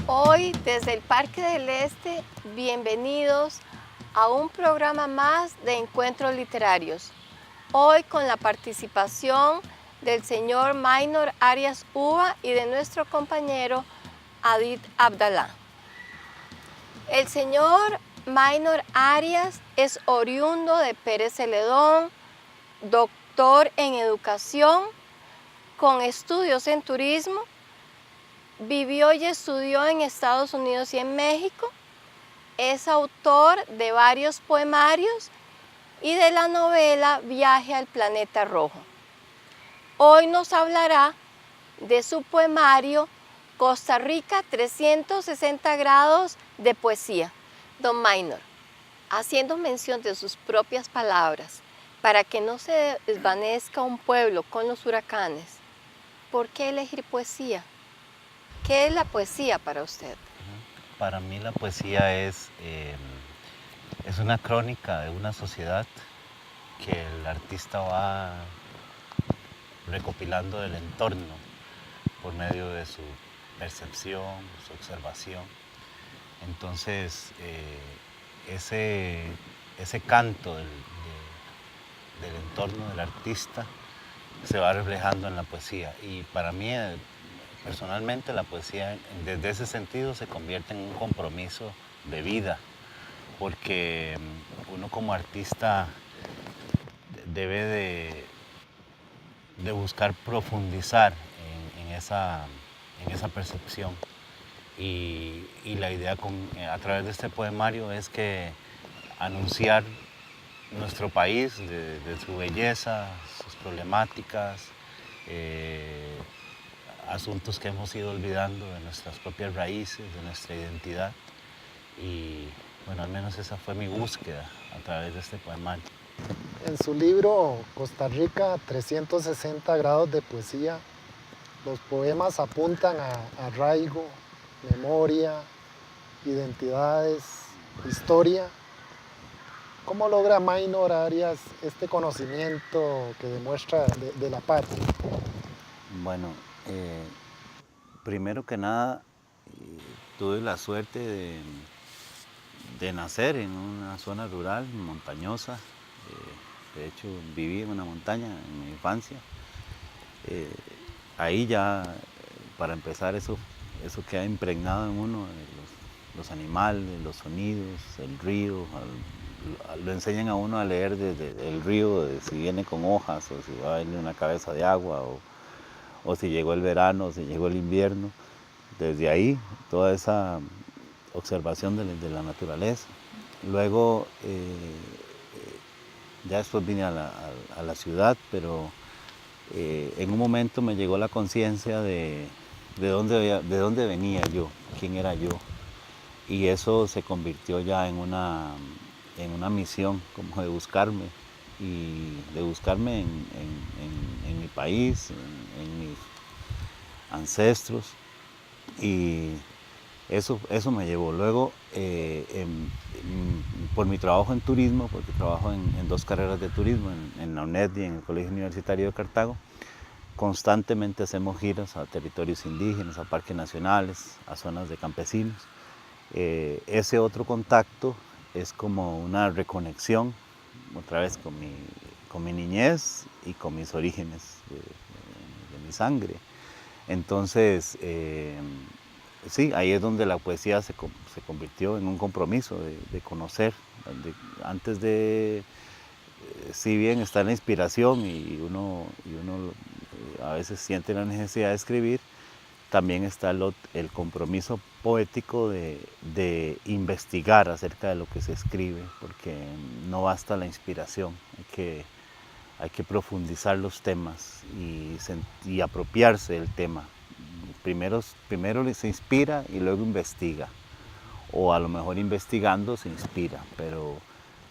Hoy desde el Parque del Este, bienvenidos a un programa más de encuentros literarios. Hoy con la participación del señor Maynor Arias Uva y de nuestro compañero Adit Abdalá. El señor Maynor Arias es oriundo de Pérez Celedón, doctor en educación, con estudios en turismo. Vivió y estudió en Estados Unidos y en México. Es autor de varios poemarios y de la novela Viaje al Planeta Rojo. Hoy nos hablará de su poemario Costa Rica 360 grados de poesía. Don Maynor, haciendo mención de sus propias palabras, para que no se desvanezca un pueblo con los huracanes, ¿por qué elegir poesía? ¿Qué es la poesía para usted? Para mí la poesía es una crónica de una sociedad que el artista va recopilando del entorno por medio de su percepción, su observación. Entonces, ese canto del entorno del artista se va reflejando en la poesía. Y para mí, personalmente, la poesía desde ese sentido se convierte en un compromiso de vida, porque uno como artista debe de buscar profundizar en esa percepción. Y la idea a través de este poemario es que anunciar nuestro país, de su belleza, sus problemáticas, asuntos que hemos ido olvidando de nuestras propias raíces, de nuestra identidad. Y bueno, al menos esa fue mi búsqueda a través de este poemario. En su libro Costa Rica 360 grados de poesía, los poemas apuntan a arraigo, memoria, identidades, historia. ¿Cómo logra Maynor Arias este conocimiento que demuestra de la patria? Bueno, primero que nada, tuve la suerte de nacer en una zona rural, montañosa. De hecho, viví en una montaña en mi infancia. Ahí ya, para empezar, eso queda impregnado en uno, los animales, los sonidos, el río. Lo enseñan a uno a leer desde el río, si viene con hojas o si va a venir una cabeza de agua o si llegó el verano o si llegó el invierno. Desde ahí, toda esa observación de la naturaleza. Luego, ya después vine a la ciudad, pero en un momento me llegó la conciencia de dónde venía yo, quién era yo. Y eso se convirtió ya en una misión, como de buscarme, y de buscarme en mi país, en mis ancestros. Y eso me llevó. Luego, por mi trabajo en turismo, porque trabajo en dos carreras de turismo, en la UNED y en el Colegio Universitario de Cartago, constantemente hacemos giras a territorios indígenas, a parques nacionales, a zonas de campesinos. Ese otro contacto es como una reconexión, otra vez con mi niñez y con mis orígenes de mi sangre. Entonces, sí, ahí es donde la poesía se convirtió en un compromiso de conocer. Antes de, si bien está la inspiración y uno a veces siente la necesidad de escribir, también está el compromiso poético de investigar acerca de lo que se escribe, porque no basta la inspiración, hay que profundizar los temas y apropiarse del tema. Primero se inspira y luego investiga, o a lo mejor investigando se inspira, pero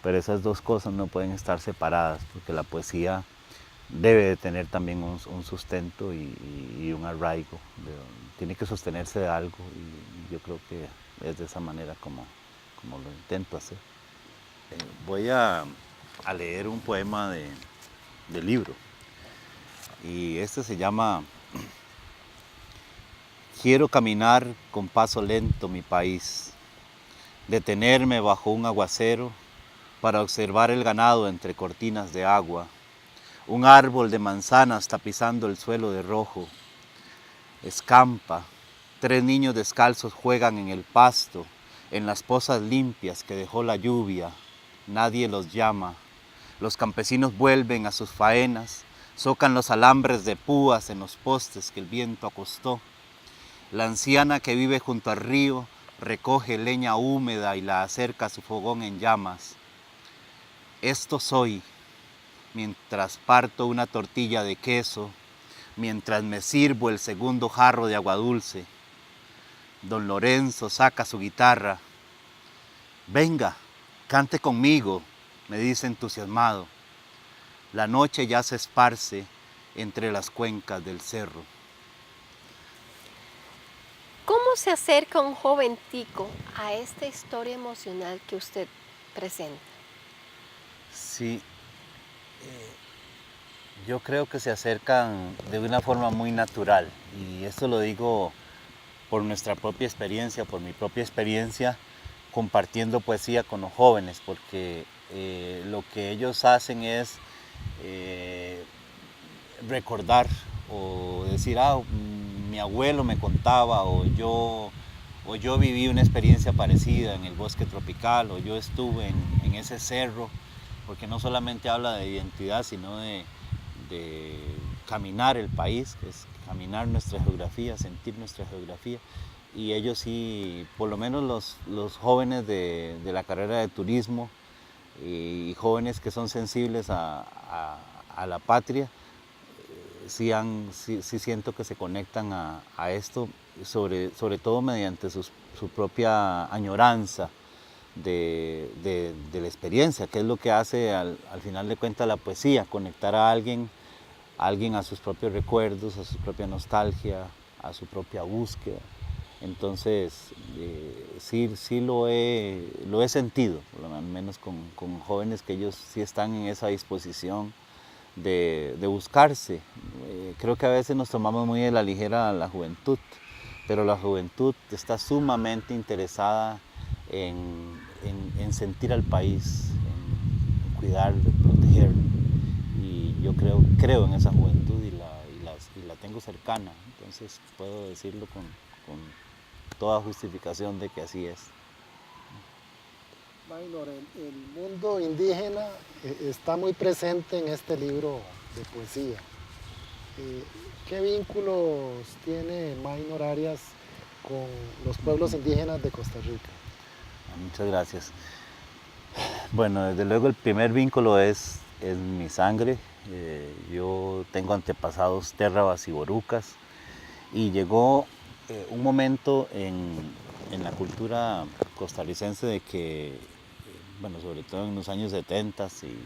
esas dos cosas no pueden estar separadas, porque la poesía debe de tener también un sustento y un arraigo, tiene que sostenerse de algo, y yo creo que es de esa manera como lo intento hacer. Voy a leer un poema del libro, y este se llama Quiero caminar con paso lento mi país, detenerme bajo un aguacero para observar el ganado entre cortinas de agua, un árbol de manzanas tapizando el suelo de rojo, escampa, 3 niños descalzos juegan en el pasto, en las pozas limpias que dejó la lluvia, nadie los llama, los campesinos vuelven a sus faenas, socan los alambres de púas en los postes que el viento acostó. La anciana que vive junto al río recoge leña húmeda y la acerca a su fogón en llamas. Esto soy, mientras parto una tortilla de queso, mientras me sirvo el segundo jarro de agua dulce. Don Lorenzo saca su guitarra. Venga, cante conmigo, me dice entusiasmado. La noche ya se esparce entre las cuencas del cerro. ¿Cómo se acerca un joven tico a esta historia emocional que usted presenta? Sí, yo creo que se acercan de una forma muy natural, y esto lo digo por nuestra propia experiencia, por mi propia experiencia compartiendo poesía con los jóvenes, porque lo que ellos hacen es recordar o decir, mi abuelo me contaba, o yo viví una experiencia parecida en el bosque tropical, o yo estuve en ese cerro, porque no solamente habla de identidad, sino de caminar el país, que es caminar nuestra geografía, sentir nuestra geografía. Y ellos sí, por lo menos los jóvenes de la carrera de turismo y jóvenes que son sensibles a la patria, sí siento que se conectan a esto, sobre todo mediante su propia añoranza de la experiencia, que es lo que hace al final de cuentas la poesía, conectar a alguien a sus propios recuerdos, a su propia nostalgia, a su propia búsqueda. Entonces, sí lo he sentido, por lo menos con jóvenes que ellos sí están en esa disposición de buscarse. Creo que a veces nos tomamos muy de la ligera la juventud, pero la juventud está sumamente interesada en sentir al país, en cuidarlo, protegerlo. Y yo creo en esa juventud y la tengo cercana, entonces puedo decirlo con toda justificación de que así es. Maynor, el mundo indígena está muy presente en este libro de poesía. ¿Qué vínculos tiene Maynor Arias con los pueblos indígenas de Costa Rica? Muchas gracias. Bueno, desde luego el primer vínculo es mi sangre. Yo tengo antepasados térrabas y borucas, y llegó un momento en la cultura costarricense de que, bueno, sobre todo en los años 70 y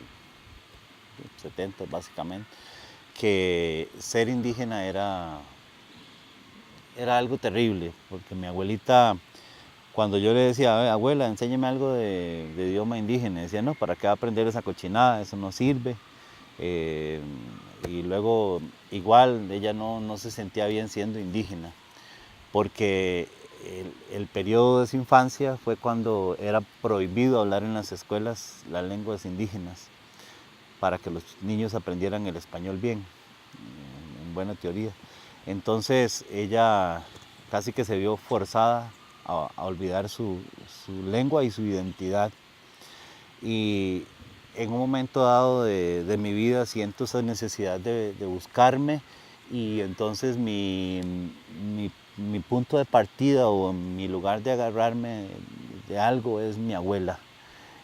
70 básicamente, que ser indígena era algo terrible, porque mi abuelita, cuando yo le decía, abuela, enséñame algo de idioma indígena, decía, no, ¿para qué va a aprender esa cochinada? Eso no sirve. Y luego, igual, ella no se sentía bien siendo indígena, porque el periodo de su infancia fue cuando era prohibido hablar en las escuelas las lenguas indígenas, para que los niños aprendieran el español bien, en buena teoría. Entonces ella casi que se vio forzada a olvidar su lengua y su identidad. Y en un momento dado de mi vida siento esa necesidad de buscarme, y entonces mi punto de partida o mi lugar de agarrarme de algo es mi abuela.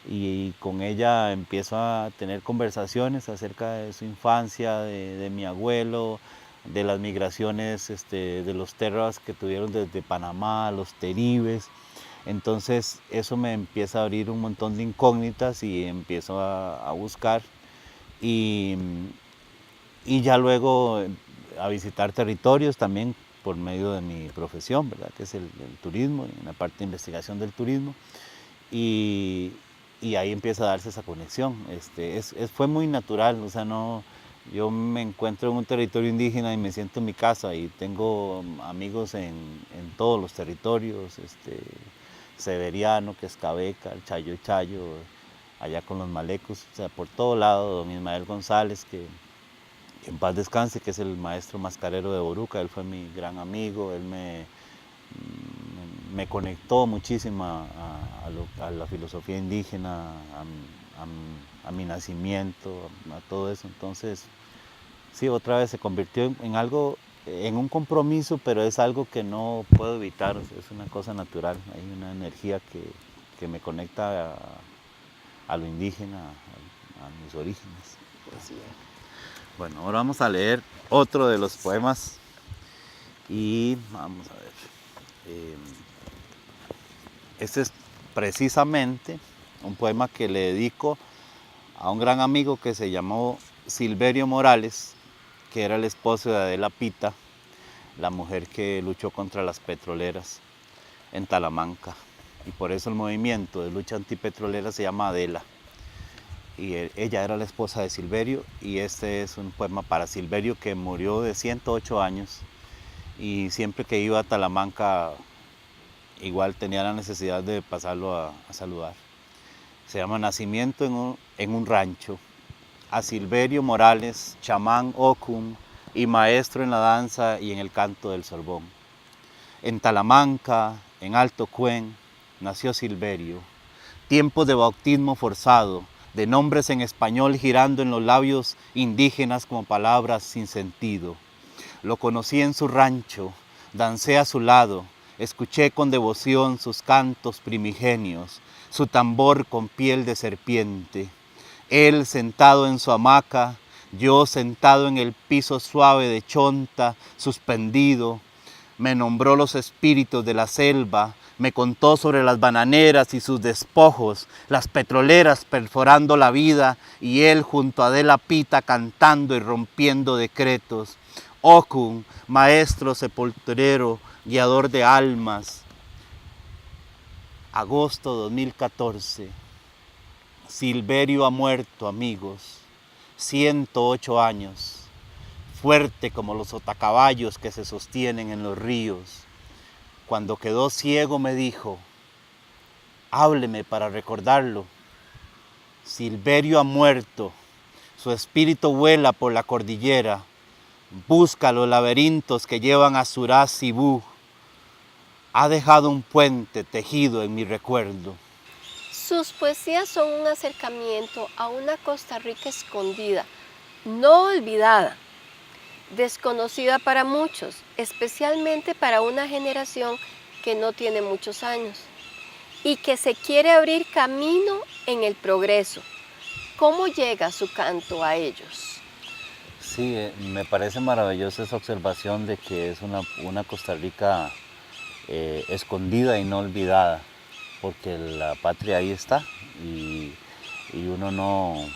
Y con ella empiezo a tener conversaciones acerca de su infancia, de mi abuelo, de las migraciones de los terras que tuvieron desde Panamá, los teribes. Entonces eso me empieza a abrir un montón de incógnitas y empiezo a buscar, y ya luego a visitar territorios también por medio de mi profesión, ¿verdad? Que es el turismo, en la parte de investigación del turismo, y ahí empieza a darse esa conexión. Fue muy natural, o sea, no Yo me encuentro en un territorio indígena y me siento en mi casa y tengo amigos en todos los territorios, Severiano, Quescabeca, el Chayo Chayo, allá con los malecos, o sea, por todo lado, don Ismael González, que en paz descanse, que es el maestro mascarero de Boruca, él fue mi gran amigo, él me conectó muchísimo a la filosofía indígena, a mi nacimiento, a todo eso. Entonces, sí, otra vez se convirtió en algo, en un compromiso, pero es algo que no puedo evitar, es una cosa natural, hay una energía que me conecta a lo indígena, a mis orígenes. Poesía. Bueno, ahora vamos a leer otro de los poemas y vamos a ver. Este es precisamente un poema que le dedico a un gran amigo que se llamó Silverio Morales, que era el esposo de Adela Pita, la mujer que luchó contra las petroleras en Talamanca. Y por eso el movimiento de lucha antipetrolera se llama Adela. Y ella era la esposa de Silverio, y este es un poema para Silverio, que murió de 108 años, y siempre que iba a Talamanca igual tenía la necesidad de pasarlo a saludar. Se llama Nacimiento en un rancho. A Silverio Morales, chamán Ocum y maestro en la danza y en el canto del Sorbón. En Talamanca, en Alto Cuen, nació Silverio. Tiempos de bautismo forzado, de nombres en español girando en los labios indígenas como palabras sin sentido. Lo conocí en su rancho, dancé a su lado, escuché con devoción sus cantos primigenios, su tambor con piel de serpiente. Él sentado en su hamaca, yo sentado en el piso suave de chonta, suspendido. Me nombró los espíritus de la selva, me contó sobre las bananeras y sus despojos, las petroleras perforando la vida, y él junto a Adela Pita cantando y rompiendo decretos. Ocum, maestro sepulturero, guiador de almas. Agosto 2014. Silverio ha muerto, amigos. 108 años. Fuerte como los sotacaballos que se sostienen en los ríos. Cuando quedó ciego me dijo, hábleme para recordarlo. Silverio ha muerto. Su espíritu vuela por la cordillera. Busca los laberintos que llevan a Surá Cibú. Ha dejado un puente tejido en mi recuerdo. Sus poesías son un acercamiento a una Costa Rica escondida, no olvidada, desconocida para muchos, especialmente para una generación que no tiene muchos años y que se quiere abrir camino en el progreso. ¿Cómo llega su canto a ellos? Sí, me parece maravillosa esa observación de que es una Costa Rica escondida y no olvidada, porque la patria ahí está y uno no...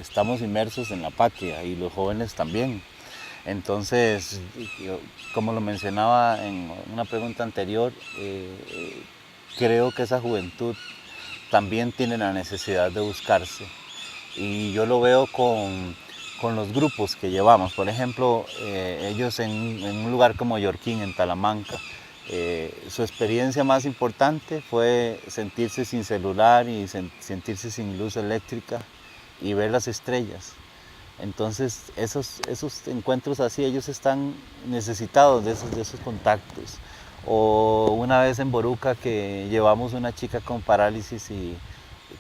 Estamos inmersos en la patria y los jóvenes también. Entonces, como lo mencionaba en una pregunta anterior, creo que esa juventud también tiene la necesidad de buscarse. Y yo lo veo con los grupos que llevamos. Por ejemplo, ellos en un lugar como Yorquín, en Talamanca, su experiencia más importante fue sentirse sin celular y sentirse sin luz eléctrica y ver las estrellas. Entonces, esos encuentros así, ellos están necesitados de esos contactos. O una vez en Boruca que llevamos una chica con parálisis y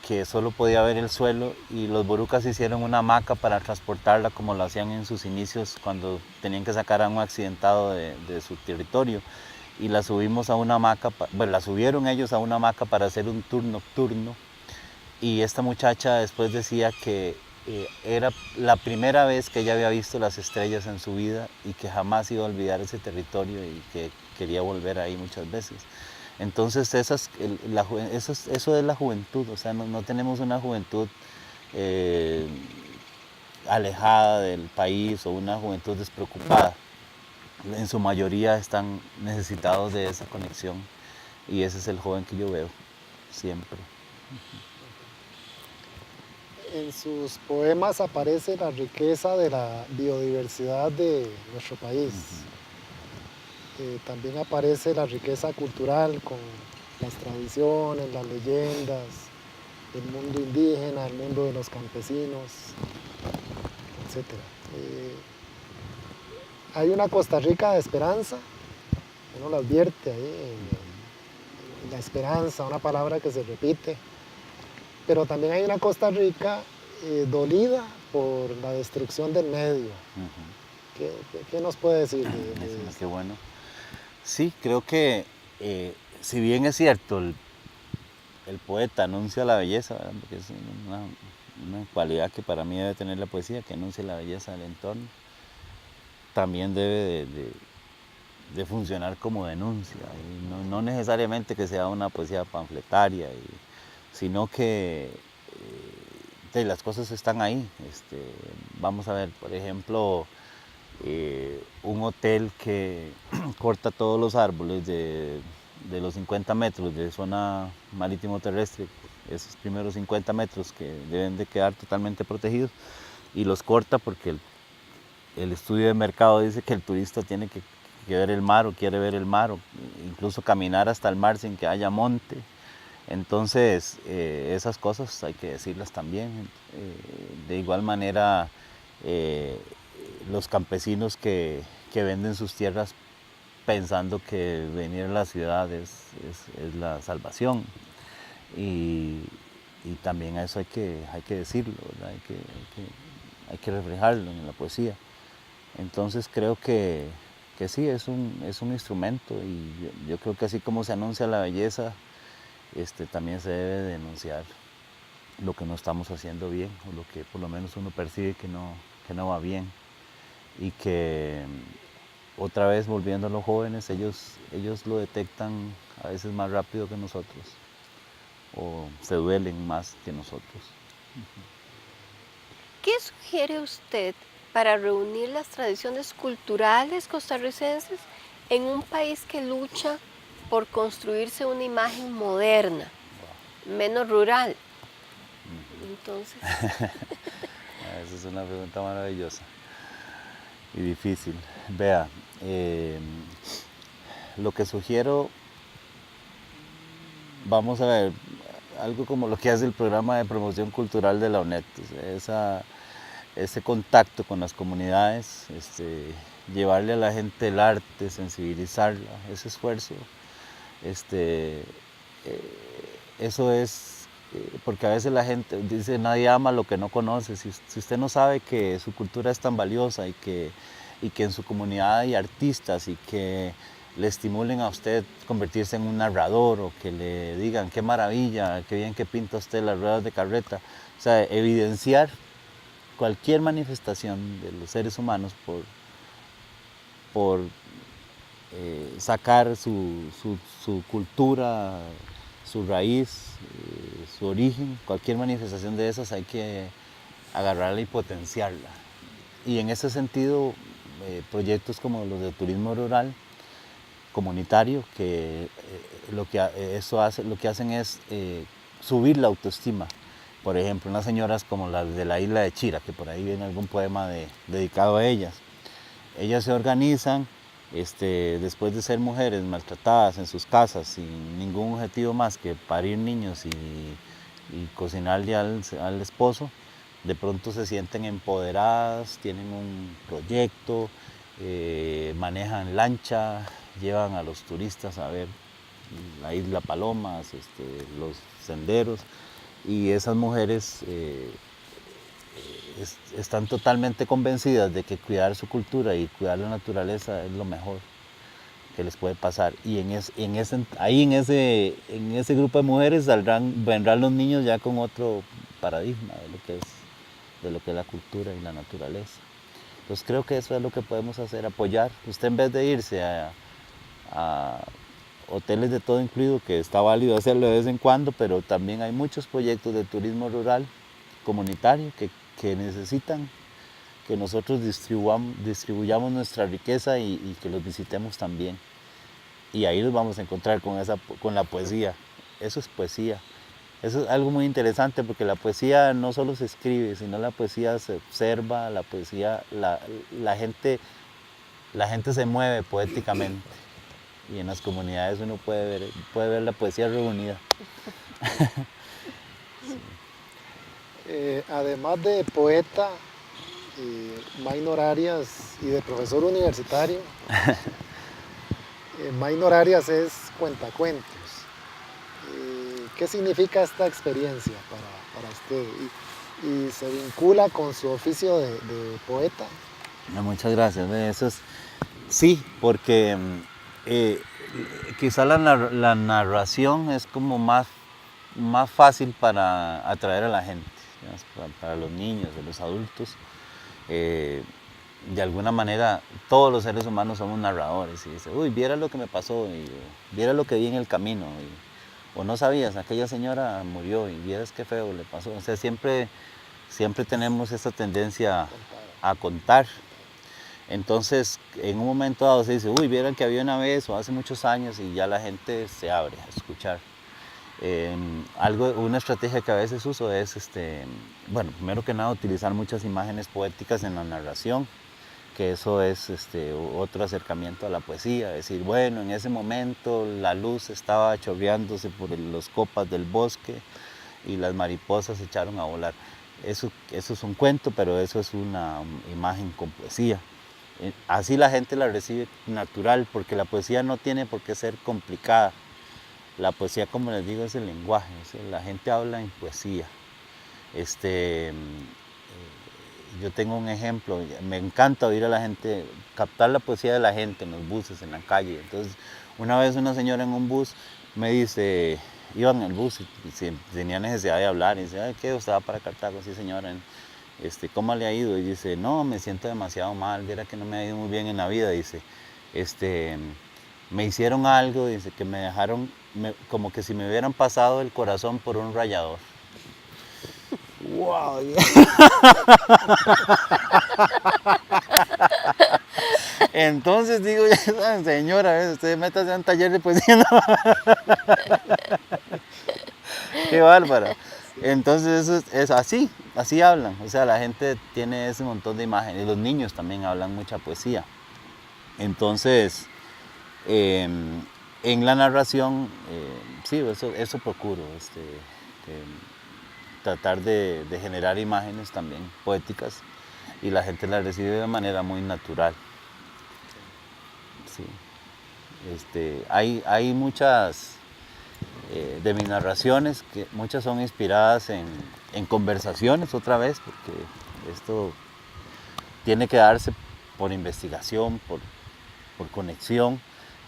que solo podía ver el suelo, y los borucas hicieron una hamaca para transportarla como lo hacían en sus inicios cuando tenían que sacar a un accidentado de su territorio, y la subimos a una hamaca, bueno, la subieron ellos a una hamaca para hacer un tour nocturno, y esta muchacha después decía que era la primera vez que ella había visto las estrellas en su vida y que jamás iba a olvidar ese territorio y que quería volver ahí muchas veces. Entonces eso es la juventud, o sea, no tenemos una juventud alejada del país o una juventud despreocupada. En su mayoría están necesitados de esa conexión y ese es el joven que yo veo siempre. en sus poemas aparece la riqueza de la biodiversidad de nuestro país. También aparece la riqueza cultural con las tradiciones, las leyendas, el mundo indígena, el mundo de los campesinos, etc. Hay una Costa Rica de esperanza, uno lo advierte ahí, la esperanza, una palabra que se repite, pero también hay una Costa Rica dolida por la destrucción del medio. ¿Qué nos puede decir de Qué esto? bueno. Sí, creo que si bien es cierto, el poeta anuncia la belleza, ¿verdad? Porque es una cualidad que para mí debe tener la poesía, que anuncia la belleza del entorno, también debe de funcionar como denuncia, y no necesariamente que sea una poesía panfletaria, sino que las cosas están ahí. Vamos a ver, por ejemplo, un hotel que corta todos los árboles de los 50 metros de zona marítimo terrestre, esos primeros 50 metros que deben de quedar totalmente protegidos, y los corta porque el estudio de mercado dice que el turista tiene que ver el mar o quiere ver el mar, o incluso caminar hasta el mar sin que haya monte. Entonces, esas cosas hay que decirlas también. De igual manera, los campesinos que venden sus tierras pensando que venir a la ciudad es la salvación. Y también a eso hay que decirlo, ¿verdad? Hay que reflejarlo en la poesía. Entonces creo que sí, es un instrumento, y yo creo que así como se anuncia la belleza, también se debe denunciar lo que no estamos haciendo bien, o lo que por lo menos uno percibe que no va bien. Y que otra vez, volviendo a los jóvenes, ellos lo detectan a veces más rápido que nosotros, o se duelen más que nosotros. ¿Qué sugiere usted para reunir las tradiciones culturales costarricenses en un país que lucha por construirse una imagen moderna, menos rural? Entonces, Esa es una pregunta maravillosa y difícil. Vea, lo que sugiero, vamos a ver, algo como lo que hace el programa de promoción cultural de la UNED, ese contacto con las comunidades, llevarle a la gente el arte, sensibilizarla, ese esfuerzo, eso es, porque a veces la gente dice, nadie ama lo que no conoce. Si usted no sabe que su cultura es tan valiosa, y que en su comunidad hay artistas, y que le estimulen a usted convertirse en un narrador, o que le digan qué maravilla, qué bien que pinta usted las ruedas de carreta, o sea, evidenciar cualquier manifestación de los seres humanos por sacar su cultura, su raíz, su origen, cualquier manifestación de esas hay que agarrarla y potenciarla. Y en ese sentido, proyectos como los de turismo rural comunitario, que lo que hacen es subir la autoestima. Por ejemplo, unas señoras como las de la isla de Chira, que por ahí viene algún poema dedicado a ellas. Ellas se organizan después de ser mujeres maltratadas en sus casas, sin ningún objetivo más que parir niños y cocinarle al esposo. De pronto se sienten empoderadas, tienen un proyecto, manejan lancha, llevan a los turistas a ver la isla Palomas, los senderos, y esas mujeres están totalmente convencidas de que cuidar su cultura y cuidar la naturaleza es lo mejor que les puede pasar. Y en ese grupo de mujeres vendrán los niños ya con otro paradigma de lo que es la cultura y la naturaleza. Entonces creo que eso es lo que podemos hacer, apoyar. Usted, en vez de irse a hoteles de todo incluido, que está válido hacerlo de vez en cuando, pero también hay muchos proyectos de turismo rural comunitario que necesitan que nosotros distribuyamos nuestra riqueza, y que los visitemos también. Y ahí los vamos a encontrar con la poesía. Eso es poesía. Eso es algo muy interesante porque la poesía no solo se escribe, sino la poesía se observa, la poesía, la gente se mueve poéticamente y en las comunidades uno puede ver la poesía reunida. Además de poeta, Maynor Arias y de profesor universitario, Maynor Arias es cuentacuentos. ¿Qué significa esta experiencia para usted? Y se vincula con su oficio de poeta. No, muchas gracias. Eso es, sí, porque quizá la narración es como más fácil para atraer a la gente, para los niños, los adultos. De alguna manera, todos los seres humanos somos narradores. Y dice, uy, viera lo que me pasó, y viera lo que vi en el camino. O no sabías, aquella señora murió y vieras qué feo le pasó. O sea, siempre tenemos esta tendencia a contar. Entonces, en un momento dado se dice, uy, vieran que había una vez o hace muchos años, y ya la gente se abre a escuchar. Una estrategia que a veces uso es, bueno, primero que nada, utilizar muchas imágenes poéticas en la narración, que eso es otro acercamiento a la poesía, decir, bueno, en ese momento la luz estaba chorreándose por las copas del bosque y las mariposas se echaron a volar. Eso es un cuento, pero eso es una imagen con poesía. Así la gente la recibe natural, porque la poesía no tiene por qué ser complicada. La poesía, como les digo, es el lenguaje, o sea, la gente habla en poesía. Yo tengo un ejemplo, me encanta oír a la gente, captar la poesía de la gente en los buses, en la calle. Entonces, una vez una señora en un bus me dice, iba en el bus y tenía necesidad de hablar, y dice, ay, ¿qué? ¿Usted va para Cartago? Sí, señora. ¿Cómo le ha ido? Y dice, no, me siento demasiado mal, viera que no me ha ido muy bien en la vida. Dice, me hicieron algo, dice, que me dejaron, como que si me hubieran pasado el corazón por un rallador. ¡Wow! Entonces digo, señora, usted métase a un taller de poesía. ¿No? ¡Qué bárbara! Entonces eso es así hablan. O sea, la gente tiene ese montón de imágenes. Los niños también hablan mucha poesía. Entonces, en la narración, sí, eso procuro. Tratar de generar imágenes también poéticas y la gente las recibe de manera muy natural. Sí. Hay muchas de mis narraciones, que muchas son inspiradas en conversaciones otra vez, porque esto tiene que darse por investigación, por conexión.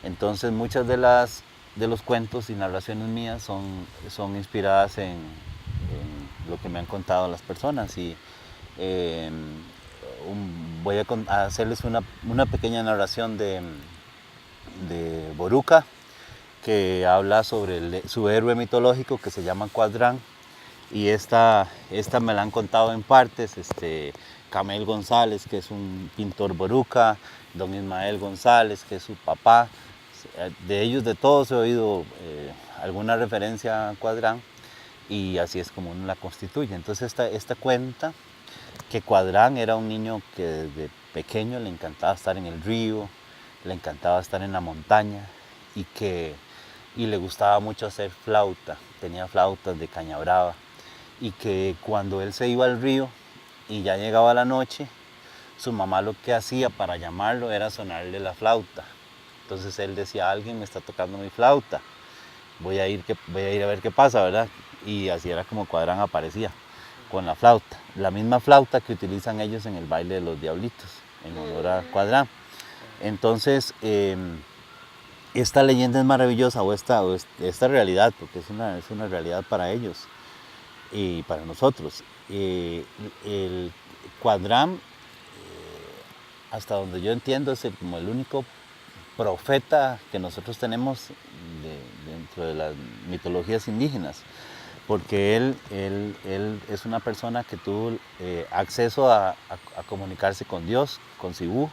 Entonces muchas de los cuentos y narraciones mías son inspiradas en lo que me han contado las personas. Y voy a hacerles una pequeña narración de Boruca, que habla sobre su héroe mitológico que se llama Cuadrán. Y esta me la han contado en partes, Camel González, que es un pintor boruca, don Ismael González, que es su papá. De ellos, de todos, he oído alguna referencia a Cuadrán, y así es como uno la constituye. Entonces esta cuenta que Cuadrán era un niño que desde pequeño le encantaba estar en el río, le encantaba estar en la montaña, y le gustaba mucho hacer flauta, tenía flautas de caña brava, y que cuando él se iba al río y ya llegaba la noche, su mamá lo que hacía para llamarlo era sonarle la flauta. Entonces él decía, alguien me está tocando mi flauta, voy a ir a ver qué pasa, ¿verdad? Y así era como Cuadrán aparecía, con la flauta, la misma flauta que utilizan ellos en el baile de los diablitos, en honor a Cuadrán. Entonces, esta leyenda es maravillosa, o esta realidad, porque es una realidad para ellos y para nosotros. El Cuadrán, hasta donde yo entiendo, es como el único profeta que nosotros tenemos dentro de las mitologías indígenas, porque él es una persona que tuvo acceso a comunicarse con Dios, con Cibú,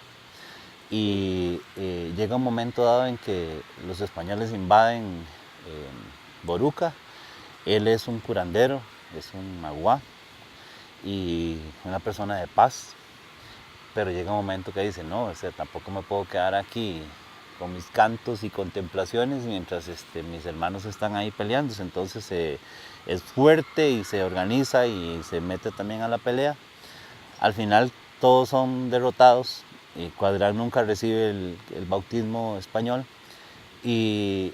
y llega un momento dado en que los españoles invaden Boruca, Él es un curandero, es un maguá y una persona de paz, pero llega un momento que dice, no, o sea, tampoco me puedo quedar aquí con mis cantos y contemplaciones mientras mis hermanos están ahí peleándose. Entonces es fuerte y se organiza y se mete también a la pelea. Al final todos son derrotados y Cuadrán nunca recibe el bautismo español y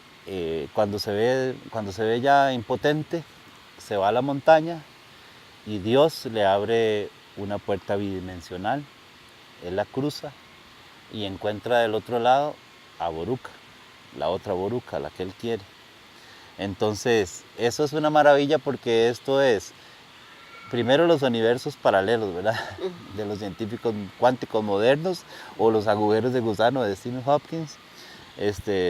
cuando se ve ya impotente, se va a la montaña y Dios le abre una puerta bidimensional. Él la cruza y encuentra del otro lado a Boruca, la otra Boruca, la que él quiere. Entonces, eso es una maravilla porque esto es, primero, los universos paralelos, ¿verdad? De los científicos cuánticos modernos o los agujeros de gusano de Stephen Hopkins.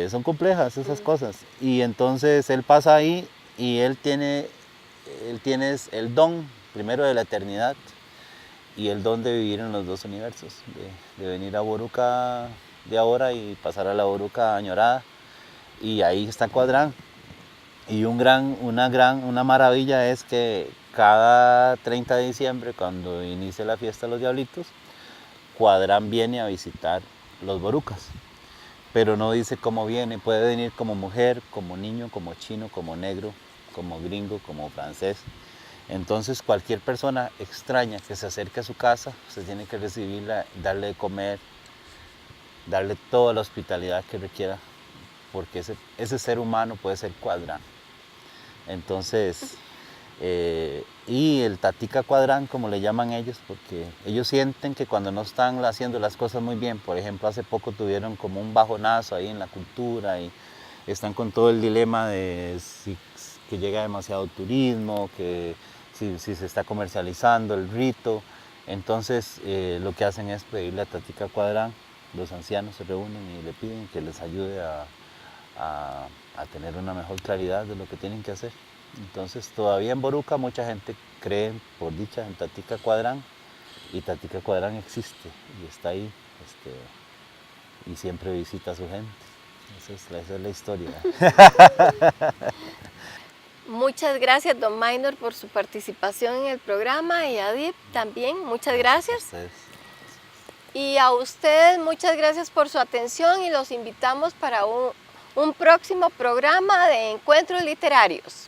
Son complejas esas cosas. Y entonces él pasa ahí y él tiene el don, primero, de la eternidad y el don de vivir en los dos universos, de venir a Boruca de ahora y pasar a la Boruca añorada. Y ahí está Cuadrán. Y una maravilla es que cada 30 de diciembre, cuando inicia la fiesta de los Diablitos, Cuadrán viene a visitar los Borucas. Pero no dice cómo viene, puede venir como mujer, como niño, como chino, como negro, como gringo, como francés. Entonces cualquier persona extraña que se acerque a su casa, se tiene que recibirla, darle de comer, darle toda la hospitalidad que requiera, porque ese ser humano puede ser Cuadrán. Entonces, y el Tatica Cuadrán, como le llaman ellos, porque ellos sienten que cuando no están haciendo las cosas muy bien, por ejemplo, hace poco tuvieron como un bajonazo ahí en la cultura y están con todo el dilema de que llega demasiado turismo, que si se está comercializando el rito. Entonces, lo que hacen es pedirle a Tatica Cuadrán, los ancianos se reúnen y le piden que les ayude a tener una mejor claridad de lo que tienen que hacer. Entonces todavía en Boruca mucha gente cree, por dicha, en Tatica Cuadrán, y Tatica Cuadrán existe y está ahí, y siempre visita a su gente. Esa es la historia. Muchas gracias, don Maynor, por su participación en el programa, y a Adib también, muchas gracias. Y a ustedes, muchas gracias por su atención y los invitamos para un próximo programa de Encuentros Literarios.